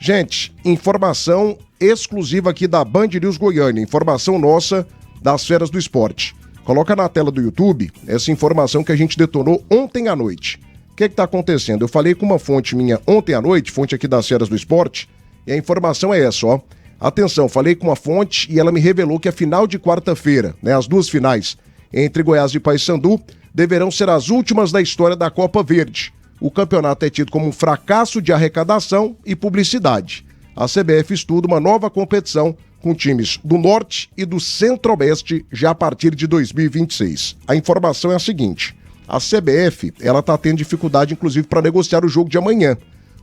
Gente, informação exclusiva aqui da Band News Goiânia, informação nossa das Feras do Esporte. Coloca na tela do YouTube essa informação que a gente detonou ontem à noite. O que está acontecendo? Eu falei com uma fonte minha ontem à noite, fonte aqui das Feras do Esporte, e a informação é essa, ó. Atenção, falei com uma fonte e ela me revelou que a final de quarta-feira, né, as duas finais entre Goiás e Paysandu, deverão ser as últimas da história da Copa Verde. O campeonato é tido como um fracasso de arrecadação e publicidade. A CBF estuda uma nova competição com times do Norte e do Centro-Oeste já a partir de 2026. A informação é a seguinte: a CBF ela está tendo dificuldade, inclusive, para negociar o jogo de amanhã.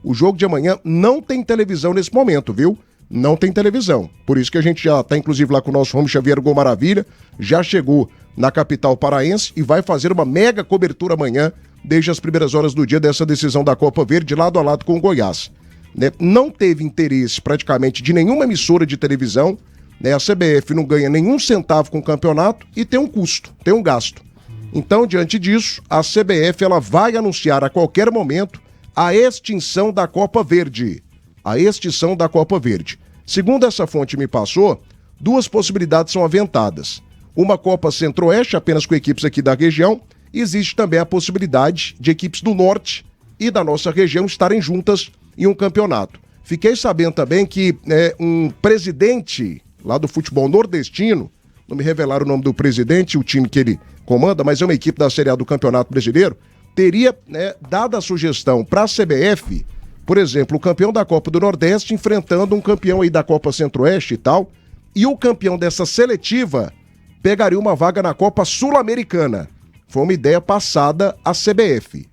O jogo de amanhã não tem televisão nesse momento, viu? Não tem televisão. Por isso que a gente já está, inclusive, lá com o nosso Ramos Xavier Gol Maravilha, já chegou na capital paraense e vai fazer uma mega cobertura amanhã, desde as primeiras horas do dia dessa decisão da Copa Verde, lado a lado com o Goiás. Né? Não teve interesse praticamente de nenhuma emissora de televisão, né? A CBF não ganha nenhum centavo com o campeonato e tem um custo, tem um gasto. Então, diante disso, a CBF ela vai anunciar a qualquer momento a extinção da Copa Verde. A extinção da Copa Verde. Segundo essa fonte me passou, duas possibilidades são aventadas. Uma Copa Centro-Oeste, apenas com equipes aqui da região. Existe também a possibilidade de equipes do Norte e da nossa região estarem juntas em um campeonato. Fiquei sabendo também que um presidente lá do futebol nordestino, não me revelaram o nome do presidente, o time que ele comanda, mas é uma equipe da Série A do Campeonato Brasileiro, teria dado a sugestão para a CBF, por exemplo, o campeão da Copa do Nordeste enfrentando um campeão aí da Copa Centro-Oeste e tal, e o campeão dessa seletiva pegaria uma vaga na Copa Sul-Americana. Foi uma ideia passada à CBF.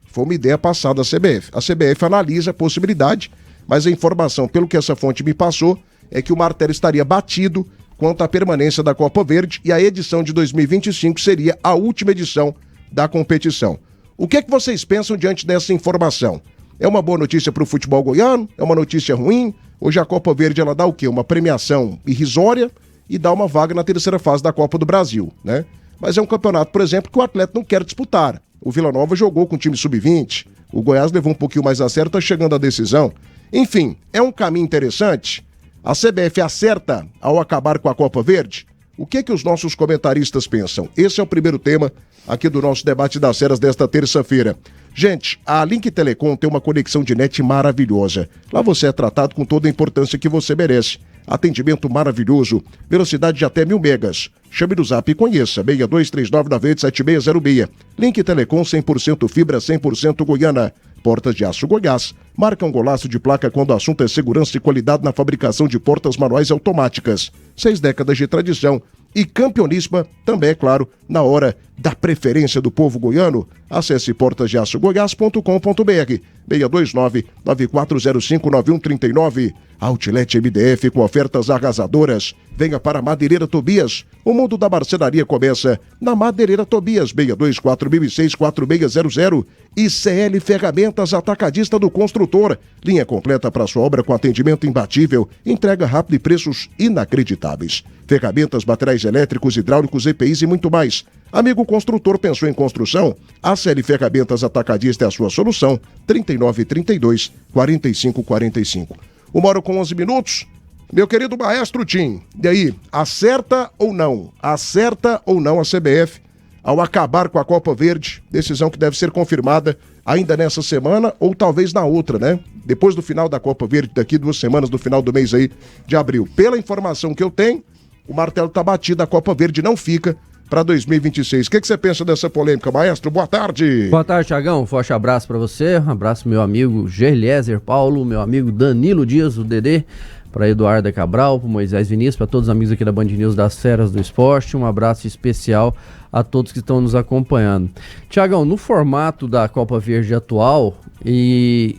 A CBF analisa a possibilidade, mas a informação, pelo que essa fonte me passou, é que o martelo estaria batido quanto à permanência da Copa Verde e a edição de 2025 seria a última edição da competição. O que é que vocês pensam diante dessa informação? É uma boa notícia para o futebol goiano? É uma notícia ruim? Hoje a Copa Verde ela dá o quê? Uma premiação irrisória e dá uma vaga na terceira fase da Copa do Brasil, né? Mas é um campeonato, por exemplo, que o atleta não quer disputar. O Vila Nova jogou com o time sub-20, o Goiás levou um pouquinho mais a sério, está chegando à decisão. Enfim, é um caminho interessante. A CBF acerta ao acabar com a Copa Verde? O que os nossos comentaristas pensam? Esse é o primeiro tema aqui do nosso debate das Feras desta terça-feira. Gente, a Link Telecom tem uma conexão de net maravilhosa. Lá você é tratado com toda a importância que você merece. Atendimento maravilhoso, velocidade de até 1000 megas. Chame no Zap e conheça, 6239987606. Link Telecom 100% fibra, 100% Goiana. Portas de Aço Goiás. Marca um golaço de placa quando o assunto é segurança e qualidade na fabricação de portas manuais automáticas. 6 décadas de tradição. E campeoníssima também, é claro, na hora da preferência do povo goiano. Acesse portasdeaçogoiás.com.br 629-9405-9139. Outlet MDF com ofertas arrasadoras. Venha para a Madeireira Tobias. O mundo da marcenaria começa na Madeireira Tobias, 6240064600. E CL Ferramentas, atacadista do construtor. Linha completa para sua obra com atendimento imbatível, entrega rápida e preços inacreditáveis. Ferramentas, materiais elétricos, hidráulicos, EPIs e muito mais. Amigo construtor, pensou em construção? A CL Ferramentas Atacadista é a sua solução. 3932-4545. 1h11. Meu querido maestro Tim, e aí, acerta ou não? Acerta ou não a CBF ao acabar com a Copa Verde? Decisão que deve ser confirmada ainda nessa semana ou talvez na outra, né? Depois do final da Copa Verde, daqui 2 semanas, no final do mês aí de abril. Pela informação que eu tenho, o martelo tá batido, a Copa Verde não fica para 2026. O que você pensa dessa polêmica, maestro? Boa tarde. Boa tarde, Thiagão. Um forte abraço para você. Um abraço meu amigo Gerliezer Paulo, meu amigo Danilo Dias, o Dedê, para Eduardo Cabral, para Moisés Vinícius, para todos os amigos aqui da Band News das Feras do Esporte. Um abraço especial a todos que estão nos acompanhando. Thiagão, no formato da Copa Verde atual, e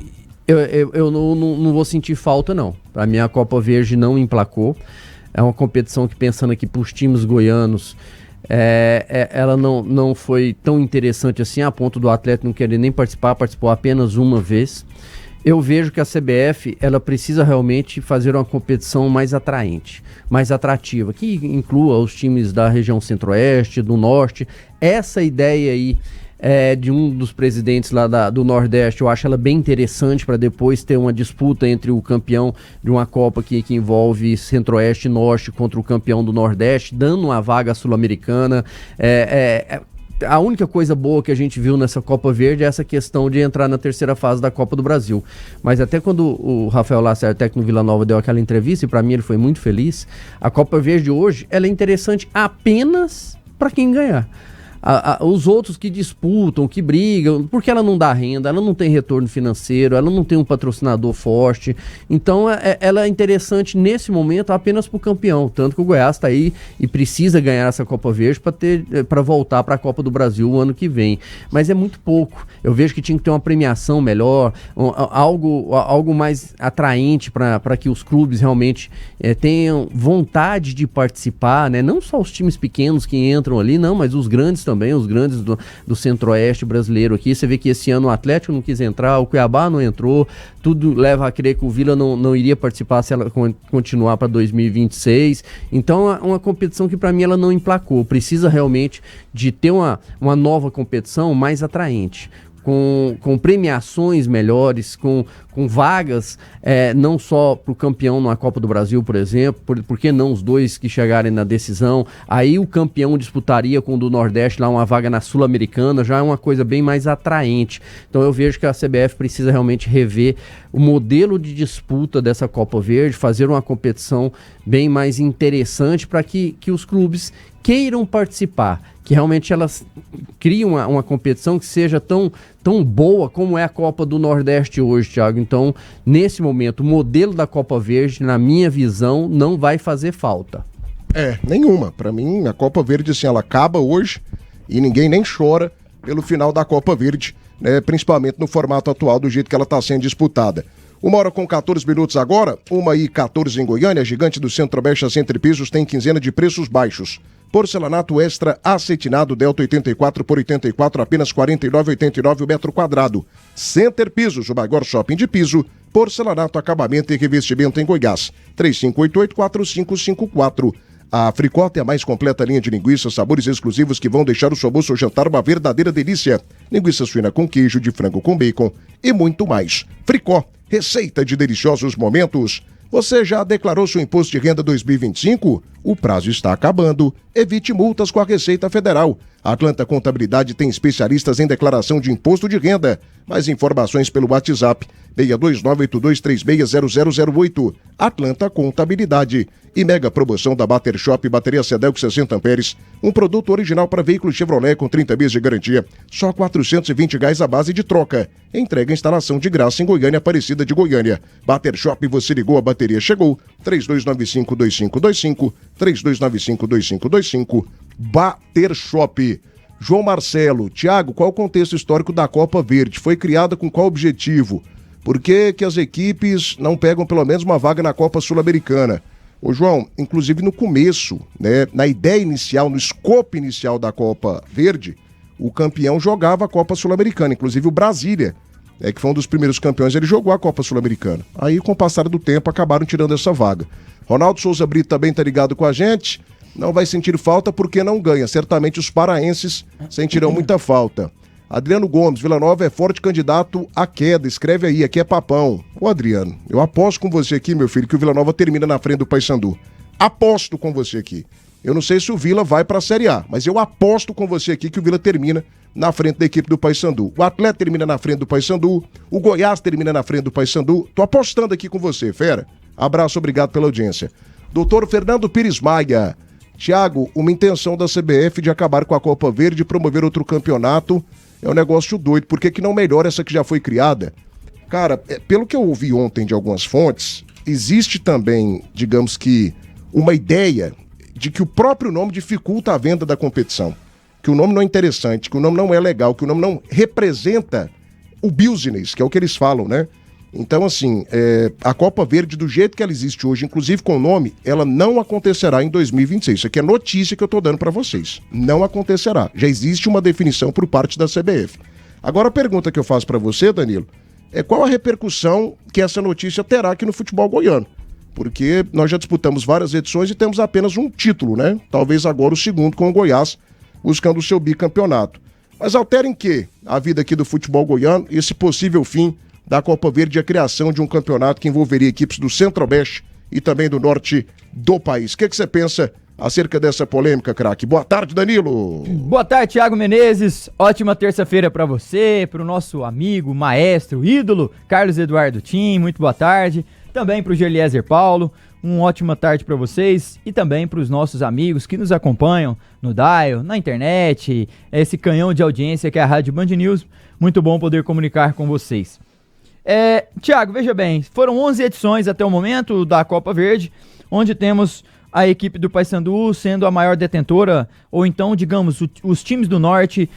eu não vou sentir falta, não. Para mim, a Copa Verde não emplacou. É uma competição que, pensando aqui para os times goianos, ela não foi tão interessante assim, a ponto do atleta não querer nem participou apenas uma vez. Eu vejo que a CBF ela precisa realmente fazer uma competição mais atraente, mais atrativa, que inclua os times da região centro-oeste, do norte. Essa ideia aí de um dos presidentes lá do Nordeste. Eu acho ela bem interessante para depois ter uma disputa entre o campeão de uma Copa que envolve Centro-Oeste e Norte contra o campeão do Nordeste, dando uma vaga sul-americana. A única coisa boa que a gente viu nessa Copa Verde é essa questão de entrar na terceira fase da Copa do Brasil. Mas até quando o Rafael Lacerda, técnico do Vila Nova, deu aquela entrevista, e para mim ele foi muito feliz, a Copa Verde hoje ela é interessante apenas para quem ganhar. Os outros que disputam, que brigam, porque ela não dá renda, ela não tem retorno financeiro, ela não tem um patrocinador forte. Então ela é interessante nesse momento apenas para o campeão. Tanto que o Goiás está aí e precisa ganhar essa Copa Verde para voltar para a Copa do Brasil o ano que vem. Mas é muito pouco. Eu vejo que tinha que ter uma premiação melhor, algo mais atraente para que os clubes realmente tenham vontade de participar, né? Não só os times pequenos que entram ali, não, mas os grandes também, os grandes do Centro-Oeste brasileiro aqui. Você vê que esse ano o Atlético não quis entrar, o Cuiabá não entrou, tudo leva a crer que o Vila não iria participar se ela continuar para 2026. Então é uma competição que para mim ela não emplacou. Precisa realmente de ter uma nova competição mais atraente, com premiações melhores, com vagas, não só para o campeão na Copa do Brasil, por exemplo, por que não os dois que chegarem na decisão? Aí o campeão disputaria com o do Nordeste lá uma vaga na Sul-Americana, já é uma coisa bem mais atraente. Então eu vejo que a CBF precisa realmente rever o modelo de disputa dessa Copa Verde, fazer uma competição bem mais interessante para que os clubes queiram participar, que realmente elas criem uma competição que seja tão boa como é a Copa do Nordeste hoje, Thiago. Então, nesse momento, o modelo da Copa Verde, na minha visão, não vai fazer falta. Nenhuma. Para mim, a Copa Verde, assim, ela acaba hoje e ninguém nem chora pelo final da Copa Verde, né, principalmente no formato atual, do jeito que ela está sendo disputada. 1h14 agora, 1h14 em Goiânia. A Gigante do Centro-Oeste, a Center Pisos, tem quinzena de preços baixos. Porcelanato extra acetinado Delta 84 por 84, apenas R$ 49,89 o metro quadrado. Center Pisos, o maior shopping de piso. Porcelanato, acabamento e revestimento em Goiás. 3588-4554. A Fricó tem a mais completa linha de linguiças, sabores exclusivos que vão deixar o seu almoço ou jantar uma verdadeira delícia. Linguiça suína com queijo, de frango com bacon e muito mais. Fricó, receita de deliciosos momentos. Você já declarou seu imposto de renda 2025? O prazo está acabando. Evite multas com a Receita Federal. A Atlanta Contabilidade tem especialistas em declaração de imposto de renda. Mais informações pelo WhatsApp 62982360008. Atlanta Contabilidade. E mega promoção da Bater Shop, bateria Cedelco 60 amperes, um produto original para veículo Chevrolet com 30 meses de garantia, só R$ 420 a base de troca. Entrega e instalação de graça em Goiânia, Aparecida de Goiânia. Bater Shop, você ligou, a bateria chegou. 3295-2525, 3295-2525. Bater Shop. João Marcelo, Thiago, qual o contexto histórico da Copa Verde? Foi criada com qual objetivo? Por que as equipes não pegam pelo menos uma vaga na Copa Sul-Americana? Ô João, inclusive no começo, né, na ideia inicial, no escopo inicial da Copa Verde, o campeão jogava a Copa Sul-Americana, inclusive o Brasília, que foi um dos primeiros campeões, ele jogou a Copa Sul-Americana. Aí, com o passar do tempo, acabaram tirando essa vaga. Ronaldo Souza Brito também tá ligado com a gente, não vai sentir falta porque não ganha, certamente os paraenses sentirão muita falta. Adriano Gomes, Vila Nova é forte candidato à queda, escreve aí, aqui é papão. Ô Adriano, eu aposto com você aqui, meu filho, que o Vila Nova termina na frente do Paysandu. Aposto com você aqui. Eu não sei se o Vila vai pra Série A, mas eu aposto com você aqui que o Vila termina na frente da equipe do Paysandu. O Atlético termina na frente do Paysandu, o Goiás termina na frente do Paysandu. Tô apostando aqui com você, fera. Abraço, obrigado pela audiência. Doutor Fernando Pires Maia. Thiago, uma intenção da CBF de acabar com a Copa Verde e promover outro campeonato é um negócio doido. Por que não melhora essa que já foi criada? Cara, pelo que eu ouvi ontem de algumas fontes, existe também, digamos que, uma ideia de que o próprio nome dificulta a venda da competição. Que o nome não é interessante, que o nome não é legal, que o nome não representa o business, que é o que eles falam, né? Então, assim, a Copa Verde, do jeito que ela existe hoje, inclusive com o nome, ela não acontecerá em 2026. Isso aqui é notícia que eu tô dando para vocês. Não acontecerá. Já existe uma definição por parte da CBF. Agora, a pergunta que eu faço para você, Danilo, é qual a repercussão que essa notícia terá aqui no futebol goiano? Porque nós já disputamos várias edições e temos apenas um título, né? Talvez agora o segundo com o Goiás, buscando o seu bicampeonato. Mas altera em quê? A vida aqui do futebol goiano e esse possível fim da Copa Verde e a criação de um campeonato que envolveria equipes do Centro-Oeste e também do Norte do país. O que você pensa acerca dessa polêmica, craque? Boa tarde, Danilo. Boa tarde, Thiago Menezes. Ótima terça-feira para você, para o nosso amigo, maestro, ídolo, Carlos Eduardo Tim. Muito boa tarde. Também para o Geliezer Paulo. Uma ótima tarde para vocês e também para os nossos amigos que nos acompanham no Dial, na internet, esse canhão de audiência que é a Rádio Band News. Muito bom poder comunicar com vocês. Thiago, veja bem, foram 11 edições até o momento da Copa Verde, onde temos a equipe do Paysandu sendo a maior detentora, ou então, digamos, os times do Norte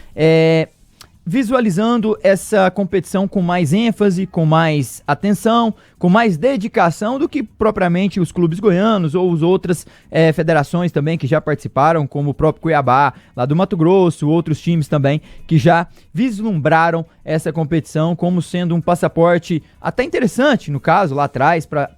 visualizando essa competição com mais ênfase, com mais atenção, com mais dedicação do que propriamente os clubes goianos ou as outras federações também que já participaram, como o próprio Cuiabá, lá do Mato Grosso, outros times também que já vislumbraram essa competição como sendo um passaporte até interessante, no caso, lá atrás, para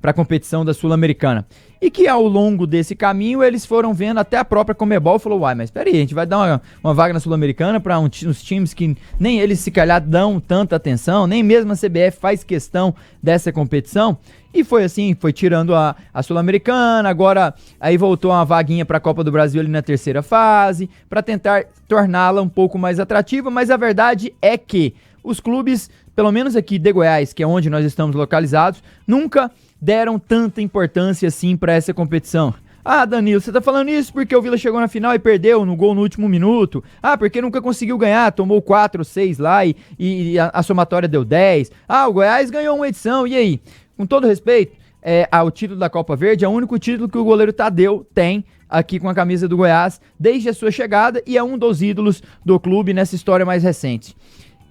a competição da Sul-Americana. E que ao longo desse caminho eles foram vendo, até a própria Conmebol falou, mas peraí, a gente vai dar uma vaga na Sul-Americana para uns times que nem eles se calhar dão tanta atenção, nem mesmo a CBF faz questão dessa competição. E foi assim, foi tirando a Sul-Americana, agora aí voltou uma vaguinha para a Copa do Brasil ali na terceira fase, para tentar torná-la um pouco mais atrativa, mas a verdade é que os clubes, pelo menos aqui de Goiás, que é onde nós estamos localizados, nunca deram tanta importância assim para essa competição. Ah, Danilo, você tá falando isso porque o Vila chegou na final e perdeu no gol no último minuto. Ah, porque nunca conseguiu ganhar, tomou 4 ou 6 lá e a somatória deu 10. Ah, o Goiás ganhou uma edição, e aí? Com todo respeito, o título da Copa Verde é o único título que o goleiro Tadeu tem aqui com a camisa do Goiás desde a sua chegada e é um dos ídolos do clube nessa história mais recente.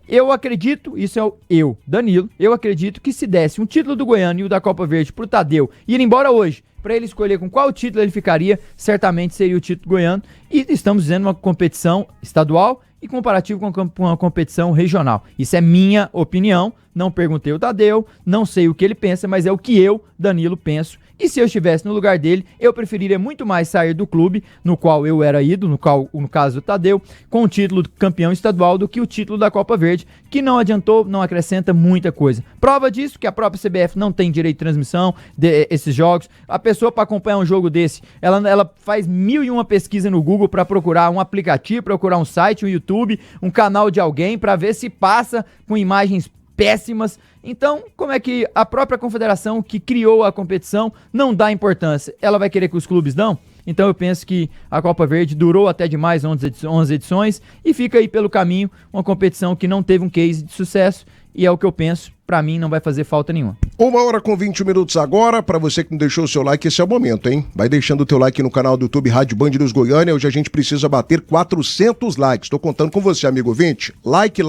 Eu acredito, isso é Danilo, eu acredito que se desse um título do Goiano e o da Copa Verde pro Tadeu ir embora hoje, para ele escolher com qual título ele ficaria, certamente seria o título goiano. E estamos dizendo uma competição estadual e comparativo com uma competição regional. Isso é minha opinião, não perguntei o Tadeu, não sei o que ele pensa, mas é o que eu, Danilo, penso. E se eu estivesse no lugar dele, eu preferiria muito mais sair do clube no qual eu era ídolo, no caso do Tadeu, com o título de campeão estadual do que o título da Copa Verde, que não adiantou, não acrescenta muita coisa. Prova disso que a própria CBF não tem direito de transmissão desses jogos. A pessoa, para acompanhar um jogo desse, ela faz 1001 pesquisa no Google para procurar um aplicativo, procurar um site, um YouTube, um canal de alguém, para ver se passa com imagens péssimas. Então, como é que a própria confederação que criou a competição não dá importância? Ela vai querer que os clubes dão? Então eu penso que a Copa Verde durou até demais 11 edições e fica aí pelo caminho uma competição que não teve um case de sucesso e é o que eu penso, pra mim não vai fazer falta nenhuma. 1h20 agora, pra você que não deixou o seu like, esse é o momento, hein? Vai deixando o teu like no canal do YouTube Rádio Band News Goiânia, hoje a gente precisa bater 400 likes, tô contando com você, amigo ouvinte, like,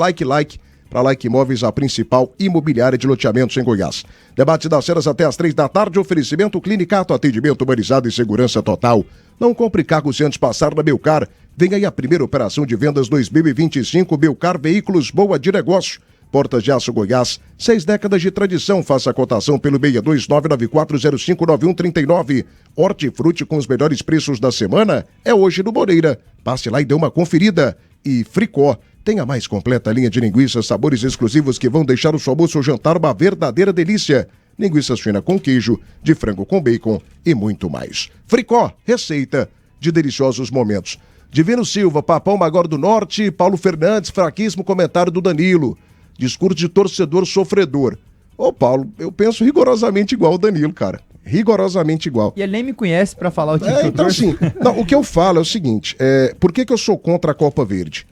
para Like Imóveis, a principal imobiliária de loteamentos em Goiás. Debate das cenas até às 3 da tarde, oferecimento Clinicato, atendimento humanizado e segurança total. Não compre carro sem antes passar na Belcar. Vem aí a primeira operação de vendas 2025, Belcar Veículos, boa de negócio. Portas de Aço Goiás, 6 décadas de tradição. Faça a cotação pelo 62994059139. Hortifruti com os melhores preços da semana é hoje no Moreira. Passe lá e dê uma conferida. E Fricó tem a mais completa linha de linguiças, sabores exclusivos que vão deixar o seu almoço ou jantar uma verdadeira delícia. Linguiça suína com queijo, de frango com bacon e muito mais. Fricó, receita de deliciosos momentos. Divino Silva, Papão Magor do Norte, Paulo Fernandes, fraquíssimo comentário do Danilo. Discurso de torcedor sofredor. Ô Paulo, eu penso rigorosamente igual ao Danilo, cara. Rigorosamente igual. E ele nem me conhece pra falar o tipo que eu então assim, não, o que eu falo é o seguinte, por que eu sou contra a Copa Verde?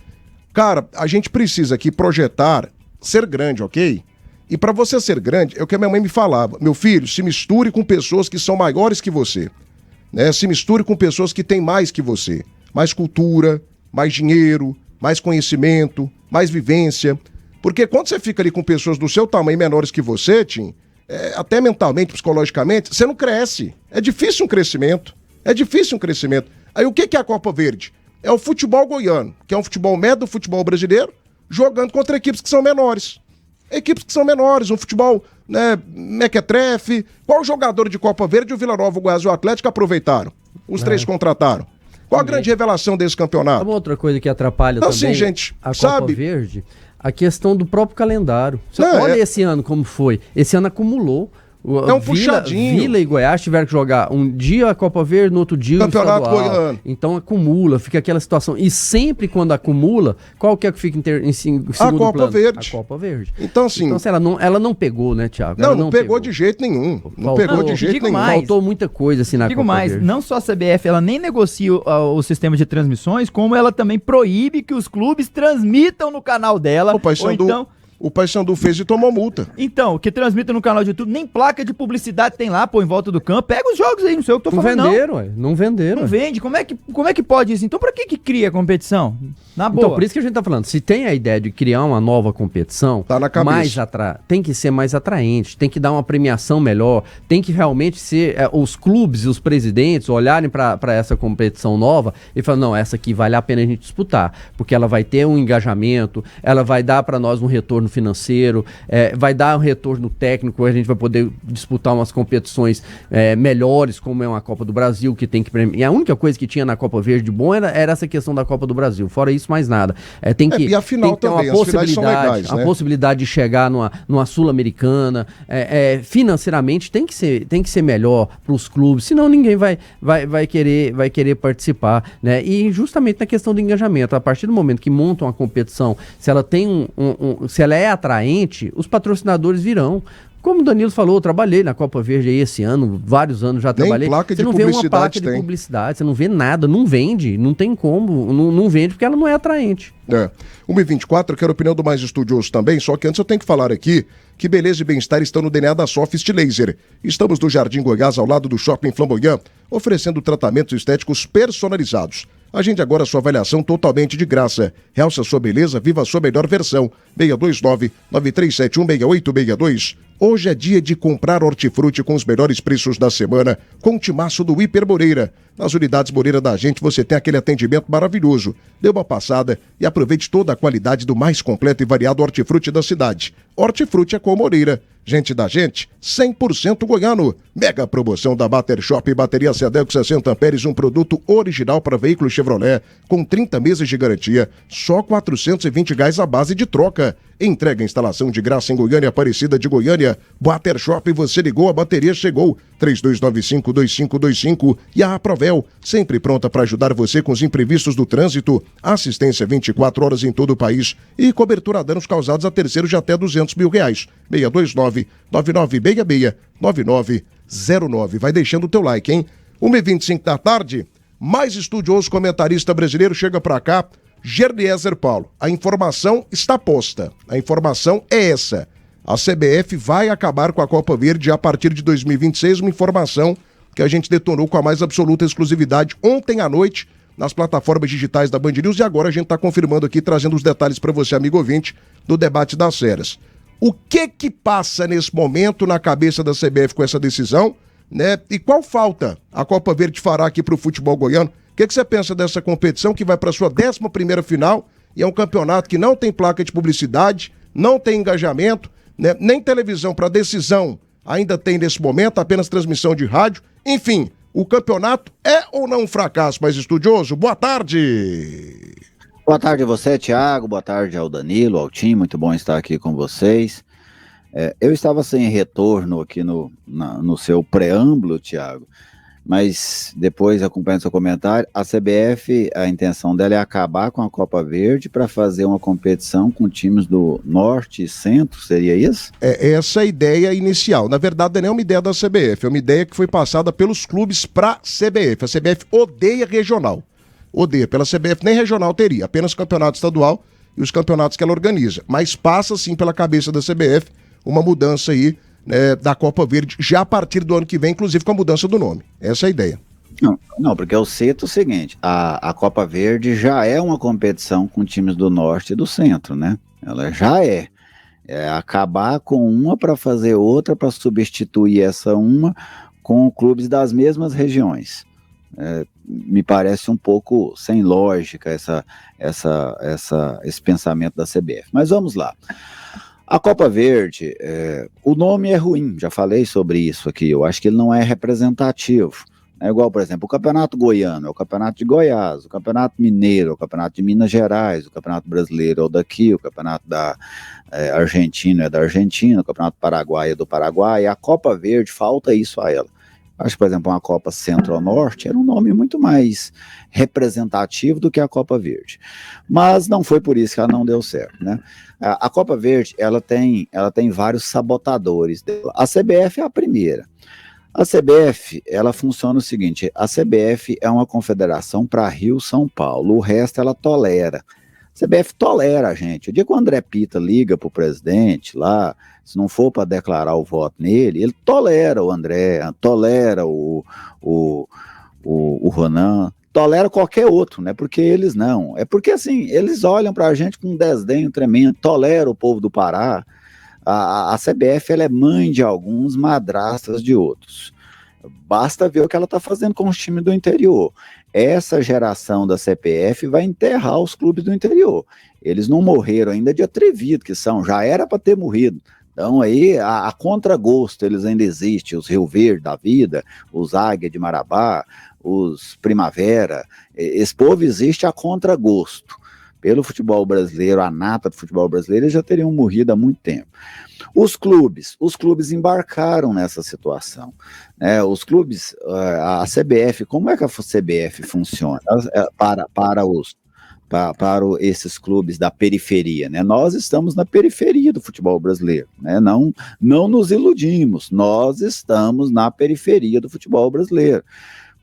Cara, a gente precisa aqui projetar, ser grande, ok? E pra você ser grande, é o que a minha mãe me falava. Meu filho, se misture com pessoas que são maiores que você. Né? Se misture com pessoas que têm mais que você. Mais cultura, mais dinheiro, mais conhecimento, mais vivência. Porque quando você fica ali com pessoas do seu tamanho menores que você, Tim, até mentalmente, psicologicamente, você não cresce. É difícil um crescimento. Aí o que é a Copa Verde? É o futebol goiano, que é um futebol médio do futebol brasileiro, jogando contra equipes que são menores. Um futebol, né, mequetrefe. Qual jogador de Copa Verde o Vila Nova, o Goiás e o Atlético aproveitaram? Os três contrataram. Qual a grande revelação desse campeonato? Uma outra coisa que atrapalha então, também assim, gente, a Copa sabe? Verde, a questão do próprio calendário. Não, olha esse ano como foi. Esse ano acumulou. É um puxadinho. Vila e Goiás tiveram que jogar um dia a Copa Verde, no outro dia o Campeonato estadual. Goiano. Então acumula, fica aquela situação. E sempre quando acumula, qual que é que fica em segundo A Copa plano? Verde. A Copa Verde. Então, assim... Então, ela não pegou, né, Thiago? Não pegou de jeito nenhum. Não pegou de jeito nenhum. Faltou muita coisa assim na Copa Verde. Não só a CBF, ela nem negocia o sistema de transmissões, como ela também proíbe que os clubes transmitam no canal dela. O Paysandu fez e tomou multa. Então, que transmita no canal de YouTube, nem placa de publicidade tem lá, pô, em volta do campo. Pega os jogos aí, não sei o que eu tô falando, Não venderam. Não vende. Como é que pode isso? Então, pra que cria a competição? Na boa. Então, por isso que a gente tá falando, se tem a ideia de criar uma nova competição, tá na cabeça. Tem que ser mais atraente, tem que dar uma premiação melhor, tem que realmente ser os clubes e os presidentes olharem para essa competição nova e falar, não, essa aqui vale a pena a gente disputar, porque ela vai ter um engajamento, ela vai dar para nós um retorno financeiro, vai dar um retorno técnico, a gente vai poder disputar umas competições melhores, como é uma Copa do Brasil, que tem que premiar. E a única coisa que tinha na Copa Verde bom era essa questão da Copa do Brasil. Fora isso, mais nada. E a final tem que ter também, uma possibilidade, né? possibilidade de chegar numa Sul-Americana. Financeiramente tem que ser melhor para os clubes, senão ninguém vai querer participar, né? E justamente na questão do engajamento, a partir do momento que montam uma competição, se ela tem se ela é atraente, os patrocinadores virão. Como o Danilo falou, eu trabalhei na Copa Verde aí esse ano, vários anos já trabalhei. Você não vê uma placa de publicidade, você não vê nada, não vende, não tem como, não vende porque ela não é atraente. 1h24, eu quero a opinião do mais estudioso também, só que antes eu tenho que falar aqui que beleza e bem-estar estão no DNA da Sophist Laser. Estamos no Jardim Goiás, ao lado do Shopping Flamboyant, oferecendo tratamentos estéticos personalizados. Agende agora sua avaliação totalmente de graça. Realça sua beleza, viva a sua melhor versão. 629-9371-6862. Hoje é dia de comprar hortifruti com os melhores preços da semana, com o timaço do Hiper Moreira. Nas unidades Moreira da gente você tem aquele atendimento maravilhoso. Dê uma passada e aproveite toda a qualidade do mais completo e variado hortifruti da cidade. Hortifruti é com Moreira. Gente da gente, 100% goiano. Mega promoção da Bater Shop, bateria Cedeco 60 amperes, um produto original para veículo Chevrolet, com 30 meses de garantia, só R$ 420 à base de troca. Entrega a instalação de graça em Goiânia, Aparecida de Goiânia. Bater Shop, você ligou, a bateria chegou. 3295-2525 e a Aprovel, sempre pronta para ajudar você com os imprevistos do trânsito. Assistência 24 horas em todo o país e cobertura a danos causados a terceiros de até R$200 mil. 629-9966-9909. Vai deixando o teu like, hein? 1h25 da tarde, mais estudioso comentarista brasileiro chega pra cá, Gerliezer Paulo. A informação está posta. A informação é essa. A CBF vai acabar com a Copa Verde a partir de 2026, uma informação que a gente detonou com a mais absoluta exclusividade ontem à noite nas plataformas digitais da Band News e agora a gente está confirmando aqui, trazendo os detalhes para você, amigo ouvinte, do debate das férias. O que passa nesse momento na cabeça da CBF com essa decisão, né? E qual falta a Copa Verde fará aqui para o futebol goiano? O que você pensa dessa competição que vai para sua 11ª final e é um campeonato que não tem placa de publicidade, não tem engajamento, né? Nem televisão para decisão ainda tem nesse momento, apenas transmissão de rádio. Enfim, o campeonato é ou não um fracasso, mais estudioso? Boa tarde! Boa tarde a você, Thiago, boa tarde ao Danilo, ao Tim, muito bom estar aqui com vocês. Eu estava sem retorno aqui no seu preâmbulo, Thiago, mas depois acompanhando seu comentário, a CBF, a intenção dela é acabar com a Copa Verde para fazer uma competição com times do Norte e Centro, seria isso? Essa é a ideia inicial. Na verdade, não é uma ideia da CBF, é uma ideia que foi passada pelos clubes para a CBF. A CBF odeia regional. Odeia. Pela CBF nem regional teria, apenas campeonato estadual e os campeonatos que ela organiza. Mas passa sim pela cabeça da CBF uma mudança aí, né, da Copa Verde já a partir do ano que vem, inclusive com a mudança do nome. Essa é a ideia. Não, porque eu cito o seguinte, a Copa Verde já é uma competição com times do Norte e do Centro, né? Ela já é acabar com uma para fazer outra, para substituir essa uma com clubes das mesmas regiões. Me parece um pouco sem lógica esse pensamento da CBF. Mas vamos lá. A Copa Verde, o nome é ruim, já falei sobre isso aqui, eu acho que ele não é representativo. É igual, por exemplo, o Campeonato Goiano é o Campeonato de Goiás, o Campeonato Mineiro é o Campeonato de Minas Gerais, o Campeonato Brasileiro é o daqui, o Campeonato Argentino é da Argentina, o Campeonato Paraguai é do Paraguai, e a Copa Verde falta isso a ela. Acho que, por exemplo, uma Copa Centro-Norte era um nome muito mais representativo do que a Copa Verde. Mas não foi por isso que ela não deu certo, né? A Copa Verde, ela tem vários sabotadores dela. A CBF é a primeira. A CBF, ela funciona o seguinte, a CBF é uma confederação para Rio, São Paulo, o resto ela tolera. A CBF tolera a gente. O dia que o André Pita liga para o presidente lá, se não for para declarar o voto nele, ele tolera o André, tolera o Ronan, tolera qualquer outro, né? Porque eles não. É porque assim, eles olham para a gente com um desdenho tremendo, tolera o povo do Pará. A CBF ela é mãe de alguns, madrastas de outros. Basta ver o que ela está fazendo com os times do interior. Essa geração da CBF vai enterrar os clubes do interior. Eles não morreram ainda de atrevido que são, já era para ter morrido. Então aí, a contragosto, eles ainda existem, os Rio Verde da vida, os Águia de Marabá, os Primavera, esse povo existe a contragosto. Pelo futebol brasileiro, a nata do futebol brasileiro, eles já teriam morrido há muito tempo. Os clubes embarcaram nessa situação, né? Os clubes, a CBF, como é que a CBF funciona para esses clubes da periferia, né? Nós estamos na periferia do futebol brasileiro, né? Não nos iludimos, nós estamos na periferia do futebol brasileiro.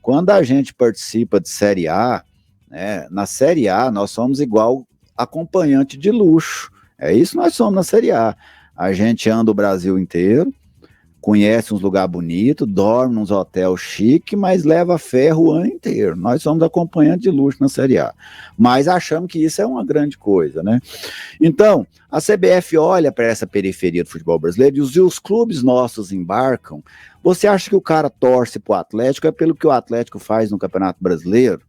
Quando a gente participa de Série A, né, na Série A nós somos igual acompanhante de luxo, é isso que nós somos na Série A. A gente anda o Brasil inteiro, conhece uns lugares bonitos, dorme nos hotéis chiques, mas leva ferro o ano inteiro. Nós somos acompanhantes de luxo na Série A. Mas achamos que isso é uma grande coisa, né? Então, a CBF olha para essa periferia do futebol brasileiro e os clubes nossos embarcam. Você acha que o cara torce para o Atlético é pelo que o Atlético faz no Campeonato Brasileiro?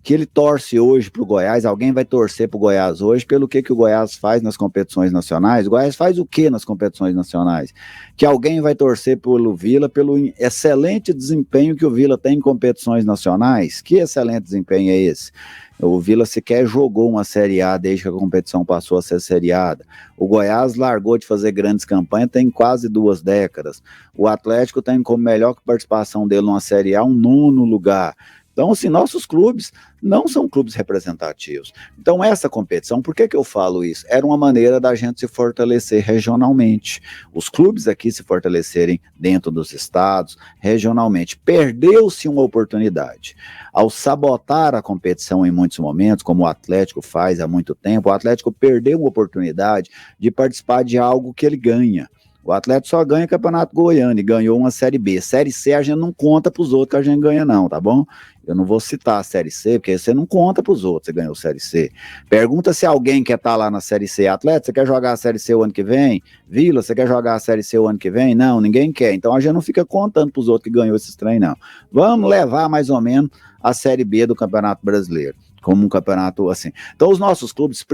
Que ele torce hoje para o Goiás, alguém vai torcer para o Goiás hoje pelo que o Goiás faz nas competições nacionais? O Goiás faz o que nas competições nacionais? Que alguém vai torcer pelo Vila, pelo excelente desempenho que o Vila tem em competições nacionais? Que excelente desempenho é esse? O Vila sequer jogou uma Série A desde que a competição passou a ser seriada. O Goiás largou de fazer grandes campanhas tem quase 2 décadas. O Atlético tem como melhor participação dele numa Série A um 9º lugar. Então, assim, nossos clubes não são clubes representativos. Então, essa competição, por que eu falo isso? Era uma maneira da gente se fortalecer regionalmente. Os clubes aqui se fortalecerem dentro dos estados, regionalmente. Perdeu-se uma oportunidade. Ao sabotar a competição em muitos momentos, como o Atlético faz há muito tempo, o Atlético perdeu uma oportunidade de participar de algo que ele ganha. O Atlético só ganha Campeonato Goiano e ganhou uma Série B. Série C a gente não conta para os outros que a gente ganha não, tá bom? Eu não vou citar a Série C, porque você não conta para os outros, você ganhou Série C. Pergunta se alguém quer estar lá na Série C. Atlético, você quer jogar a Série C o ano que vem? Vila, você quer jogar a Série C o ano que vem? Não, ninguém quer. Então a gente não fica contando para os outros que ganhou esses trem, não. Vamos levar mais ou menos a Série B do Campeonato Brasileiro, como um campeonato assim. Então os nossos clubes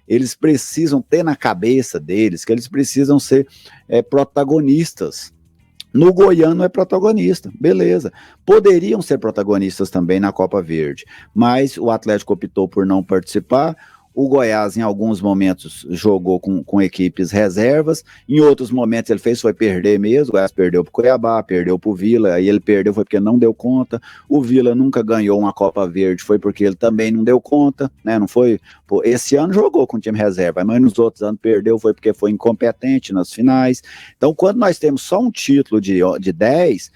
eles precisam ter na cabeça deles que eles precisam ser protagonistas. No Goiano é protagonista, beleza. Poderiam ser protagonistas também na Copa Verde, mas o Atlético optou por não participar. O Goiás, em alguns momentos, jogou com equipes reservas, em outros momentos ele foi perder mesmo. O Goiás perdeu para o Cuiabá, perdeu para o Vila, aí ele perdeu foi porque não deu conta. O Vila nunca ganhou uma Copa Verde, foi porque ele também não deu conta, né? Não foi. Pô, esse ano jogou com time reserva, mas nos outros anos perdeu, foi porque foi incompetente nas finais. Então, quando nós temos só um título de 10,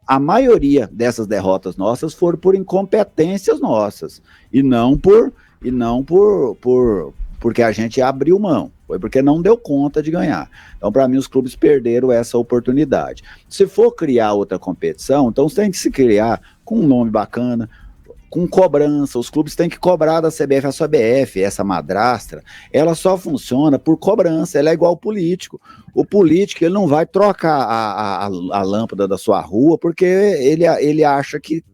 a maioria dessas derrotas nossas foram por incompetências nossas, e não porque a gente abriu mão, foi porque não deu conta de ganhar. Então, para mim, os clubes perderam essa oportunidade. Se for criar outra competição, então tem que se criar com um nome bacana, com cobrança. Os clubes têm que cobrar da CBF. A CBF, essa madrastra, ela só funciona por cobrança, ela é igual ao político. O político, ele não vai trocar a lâmpada da sua rua porque ele acha que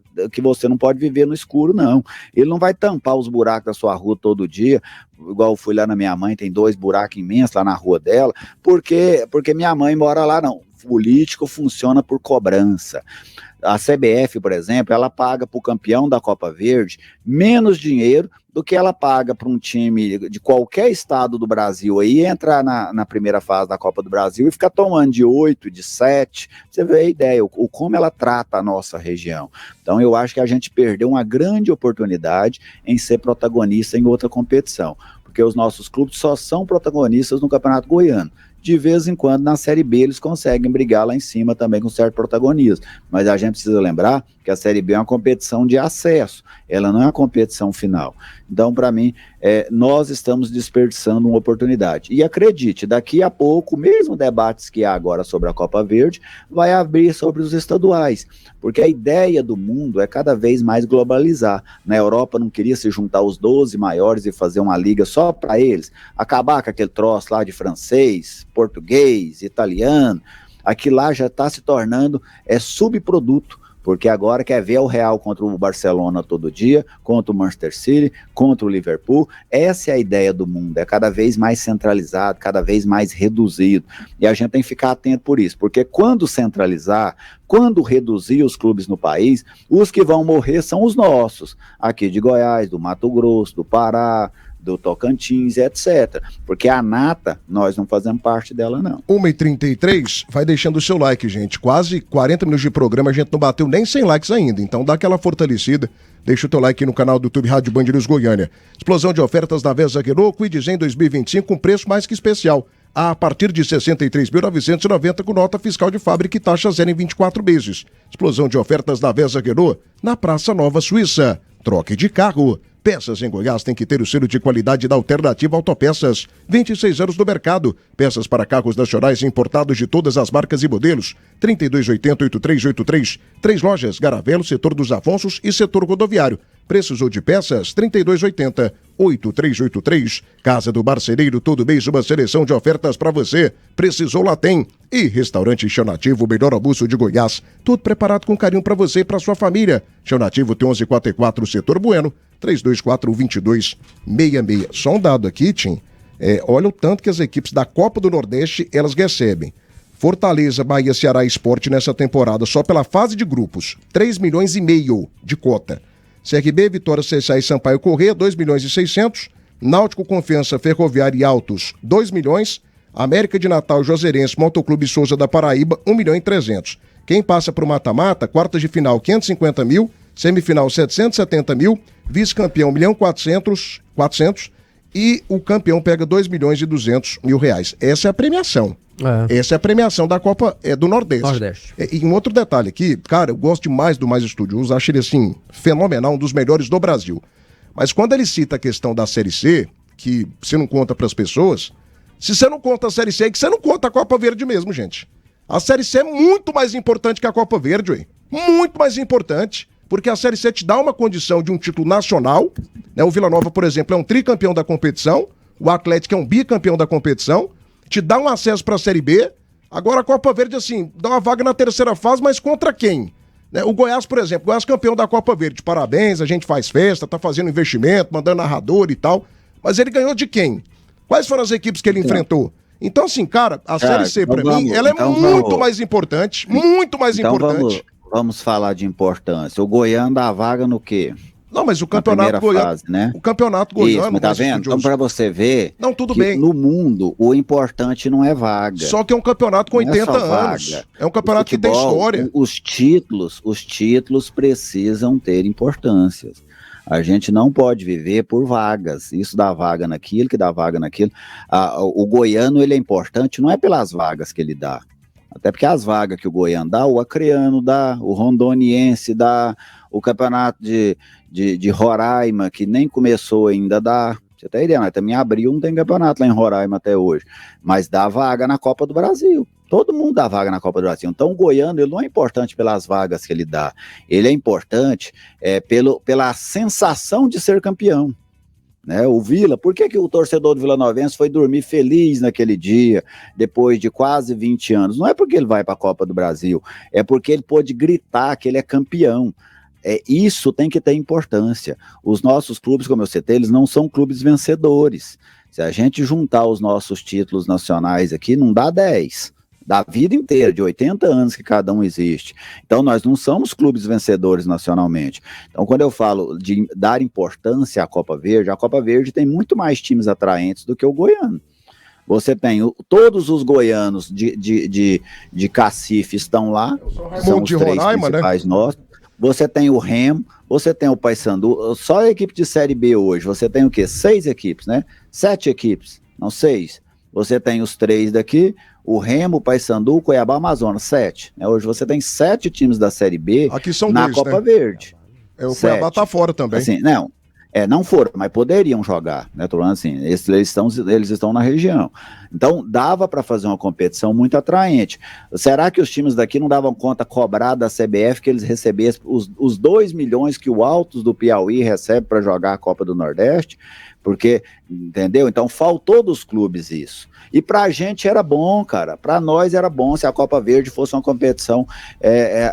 você não pode viver no escuro, não. Ele não vai tampar os buracos da sua rua todo dia, igual eu fui lá na minha mãe, tem 2 buracos imensos lá na rua dela, porque minha mãe mora lá, não. político funciona por cobrança. A CBF, por exemplo, ela paga para o campeão da Copa Verde menos dinheiro do que ela paga para um time de qualquer estado do Brasil aí entrar na primeira fase da Copa do Brasil e ficar tomando de 8, de 7. Você vê a ideia, como ela trata a nossa região. Então eu acho que a gente perdeu uma grande oportunidade em ser protagonista em outra competição, porque os nossos clubes só são protagonistas no Campeonato Goiano. De vez em quando, na Série B, eles conseguem brigar lá em cima também com certo protagonismo. Mas a gente precisa lembrar que a Série B é uma competição de acesso, ela não é uma competição final. Então, para mim, nós estamos desperdiçando uma oportunidade. E acredite, daqui a pouco, mesmo debates que há agora sobre a Copa Verde, vai abrir sobre os estaduais, porque a ideia do mundo é cada vez mais globalizar. Na Europa não queria se juntar os 12 maiores e fazer uma liga só para eles, acabar com aquele troço lá de francês, português, italiano. Aqui lá já está se tornando subproduto, porque agora quer ver o Real contra o Barcelona todo dia, contra o Manchester City, contra o Liverpool. Essa é a ideia do mundo, é cada vez mais centralizado, cada vez mais reduzido, e a gente tem que ficar atento por isso, porque quando centralizar, quando reduzir os clubes no país, os que vão morrer são os nossos, aqui de Goiás, do Mato Grosso, do Pará, do Tocantins, etc. Porque a nata, nós não fazemos parte dela, não. 1h33, vai deixando o seu like, gente. Quase 40 minutos de programa, a gente não bateu nem 100 likes ainda. Então dá aquela fortalecida. Deixa o teu like no canal do YouTube Rádio Band News Goiânia. Explosão de ofertas da Vesa Renault, Quid em 2025 com preço mais que especial. A partir de R$ 63.990 com nota fiscal de fábrica e taxa zero em 24 meses. Explosão de ofertas da Vesa Renault na Praça Nova Suíça. Troque de carro. Peças em Goiás tem que ter o selo de qualidade da Alternativa Autopeças. 26 anos no mercado. Peças para carros nacionais importados de todas as marcas e modelos. 3280-8383. 3 lojas, Garavelo, setor dos Afonsos e setor rodoviário. Precisou de peças? 3280-8383. Casa do Marceneiro, todo mês uma seleção de ofertas para você. Precisou, lá tem. E Restaurante Chão Nativo, o melhor almoço de Goiás. Tudo preparado com carinho para você e para sua família. Chão Nativo tem 1144, setor Bueno. 3241-2266. Só um dado aqui, Tim. Olha o tanto que as equipes da Copa do Nordeste, elas recebem. Fortaleza, Bahia, Ceará e Sport nessa temporada, só pela fase de grupos, 3,5 milhões de cota. CRB, Vitória, CSA e Sampaio Corrêa, 2,6 milhões. Náutico, Confiança, Ferroviária e Altos, 2 milhões. América de Natal, Juazeirense, Motoclube Souza da Paraíba, 1,3 milhões. Quem passa para o mata-mata, quartas de final, 550 mil. Semifinal, 770 mil, vice-campeão, 1.400.000, e o campeão pega 2,2 milhões. Essa é a premiação. Essa é a premiação da Copa do Nordeste. E um outro detalhe aqui, cara, eu gosto demais do Mais Estudioso, acho ele, assim, fenomenal, um dos melhores do Brasil. Mas quando ele cita a questão da Série C, que você não conta para as pessoas, se você não conta a Série C, é que você não conta a Copa Verde mesmo, gente. A Série C é muito mais importante que a Copa Verde, ué. Muito mais importante. Porque a Série C te dá uma condição de um título nacional, né? O Vila Nova, por exemplo, é um tricampeão da competição, o Atlético é um bicampeão da competição, te dá um acesso para a Série B. Agora a Copa Verde, assim, dá uma vaga na terceira fase, mas contra quem? Né? O Goiás, por exemplo, o Goiás campeão da Copa Verde, parabéns, a gente faz festa, tá fazendo investimento, mandando narrador e tal, mas ele ganhou de quem? Quais foram as equipes que ele enfrentou? Então, assim, cara, a Série C, para mim, ela é muito mais importante, muito mais importante. Vamos falar de importância. O Goiano dá vaga no quê? Não, mas o campeonato goiano, fase, né? O campeonato goiano... Isso, tá vendo? Então, para você ver... Não, tudo bem. No mundo, o importante não é vaga. Só que é um campeonato com 80 anos. Vaga. É um campeonato futebol, que tem história. Os títulos precisam ter importâncias. A gente não pode viver por vagas. Isso dá vaga naquilo, que dá vaga naquilo. O goiano, ele é importante, não é pelas vagas que ele dá. Até porque as vagas que o Goiano dá, o Acreano dá, o Rondoniense dá, o campeonato de Roraima, que nem começou ainda, dá. Você tá entendendo? Até em abril não tem campeonato lá em Roraima até hoje. Mas dá vaga na Copa do Brasil. Todo mundo dá vaga na Copa do Brasil. Então o Goiano, ele não é importante pelas vagas que ele dá. Ele é importante pela sensação de ser campeão. Né, o Vila, por que o torcedor do Vila Novense foi dormir feliz naquele dia, depois de quase 20 anos? Não é porque ele vai para a Copa do Brasil, é porque ele pôde gritar que ele é campeão. Isso tem que ter importância. Os nossos clubes, como eu citei, eles não são clubes vencedores. Se a gente juntar os nossos títulos nacionais aqui, não dá 10. da vida inteira, de 80 anos que cada um existe. Então, nós não somos clubes vencedores nacionalmente. Então, quando eu falo de dar importância à Copa Verde tem muito mais times atraentes do que o goiano. Você tem todos os goianos de cacife estão lá, são os três principais, né? Nossos. Você tem o Remo, você tem o Paysandu, só a equipe de Série B hoje, você tem o quê? 6 equipes, né? 7 equipes, não 6. Você tem os 3 daqui, o Remo, o Paysandu, o Cuiabá, Amazonas, 7. Né? Hoje você tem 7 times da Série B aqui são na 2, Copa né? Verde. O Cuiabá tá fora também. Assim, não foram, mas poderiam jogar, né? Tô falando assim, eles estão na região. Então, dava para fazer uma competição muito atraente. Será que os times daqui não davam conta cobrar da CBF que eles recebessem os 2 milhões que o Altos do Piauí recebe para jogar a Copa do Nordeste? Porque, entendeu? Então, faltou dos clubes isso. E pra gente era bom, cara. Pra nós era bom se a Copa Verde fosse uma competição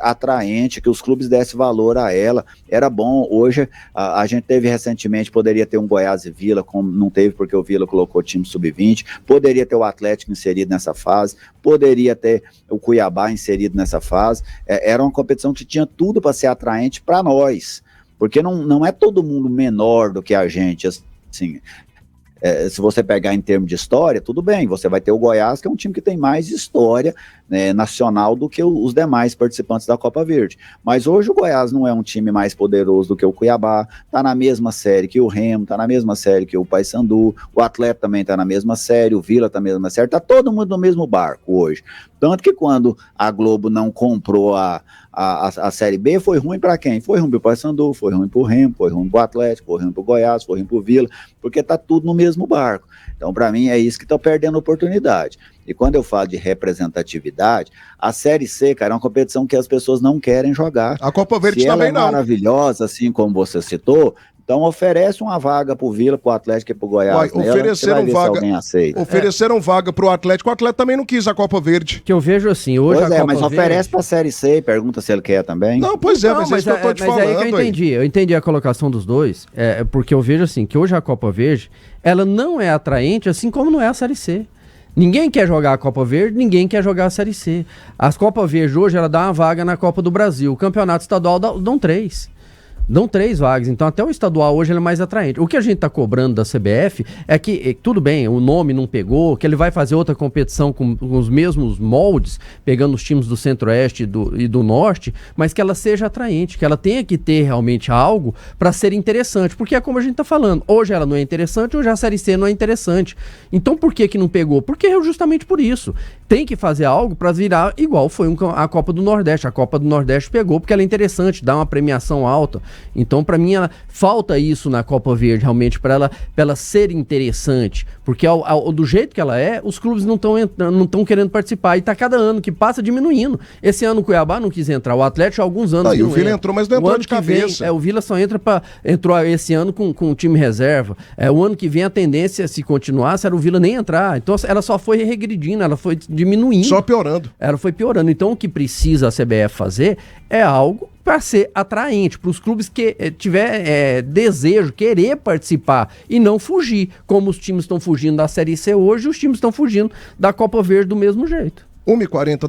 atraente, que os clubes dessem valor a ela. Era bom. Hoje, a gente teve recentemente, poderia ter um Goiás e Vila, como não teve porque o Vila colocou time sub-20. Poderia ter o Atlético inserido nessa fase. Poderia ter o Cuiabá inserido nessa fase. Era uma competição que tinha tudo para ser atraente para nós. Porque não é todo mundo menor do que a gente, assim, se você pegar em termos de história, tudo bem, você vai ter o Goiás, que é um time que tem mais história, né, nacional do que os demais participantes da Copa Verde. Mas hoje o Goiás não é um time mais poderoso do que o Cuiabá, tá na mesma série que o Remo, tá na mesma série que o Paysandu, o Atlético também tá na mesma série, o Vila tá na mesma série, tá todo mundo no mesmo barco hoje. Tanto que quando a Globo não comprou a Série B, foi ruim para quem? Foi ruim pro Paysandu, foi ruim pro Remo, foi ruim pro Atlético, foi ruim pro Goiás, foi ruim pro Vila, porque tá tudo no mesmo barco. Então, para mim, é isso que tá perdendo oportunidade. E quando eu falo de representatividade, a Série C, cara, é uma competição que as pessoas não querem jogar. A Copa Verde também não. Se ela é maravilhosa, assim como você citou, então oferece uma vaga pro Vila, pro Atlético e pro Goiás. Ofereceram vaga pro Atlético. O Atlético também não quis a Copa Verde. Que eu vejo assim, hoje pois a Copa mas Verde... oferece pra Série C e pergunta se ele quer também. Não, pois é, não, mas é isso que eu tô te falando. Mas é aí que eu entendi. Eu entendi a colocação dos dois, porque eu vejo assim, que hoje a Copa Verde, ela não é atraente, assim como não é a Série C. Ninguém quer jogar a Copa Verde, ninguém quer jogar a Série C. As Copa Verde hoje, ela dá uma vaga na Copa do Brasil. O Campeonato Estadual dão 3. Dão 3 vagas, então até o estadual hoje ele é mais atraente. O que a gente tá cobrando da CBF é que, tudo bem, o nome não pegou, que ele vai fazer outra competição com os mesmos moldes, pegando os times do Centro-Oeste e do Norte, mas que ela seja atraente, que ela tenha que ter realmente algo para ser interessante, porque é como a gente tá falando, hoje ela não é interessante, hoje a Série C não é interessante. Então por que não pegou? Porque é justamente por isso. Tem que fazer algo para virar igual foi a Copa do Nordeste. A Copa do Nordeste pegou porque ela é interessante, dá uma premiação alta. Então, para mim, falta isso na Copa Verde, realmente, para ela ser interessante. Porque do jeito que ela é, os clubes não estão querendo participar. E tá cada ano que passa diminuindo. Esse ano o Cuiabá não quis entrar. O Atlético há alguns anos e o Vila entrou, mas não entrou de cabeça. O Vila só entrou esse ano com o time reserva. O ano que vem a tendência, se continuasse, era o Vila nem entrar. Então, ela só foi regredindo, ela foi diminuindo. Só piorando. Ela foi piorando. Então, o que precisa a CBF fazer é algo para ser atraente, para os clubes que tiver desejo, querer participar e não fugir, como os times estão fugindo da Série C hoje, os times estão fugindo da Copa Verde do mesmo jeito. 1h40 da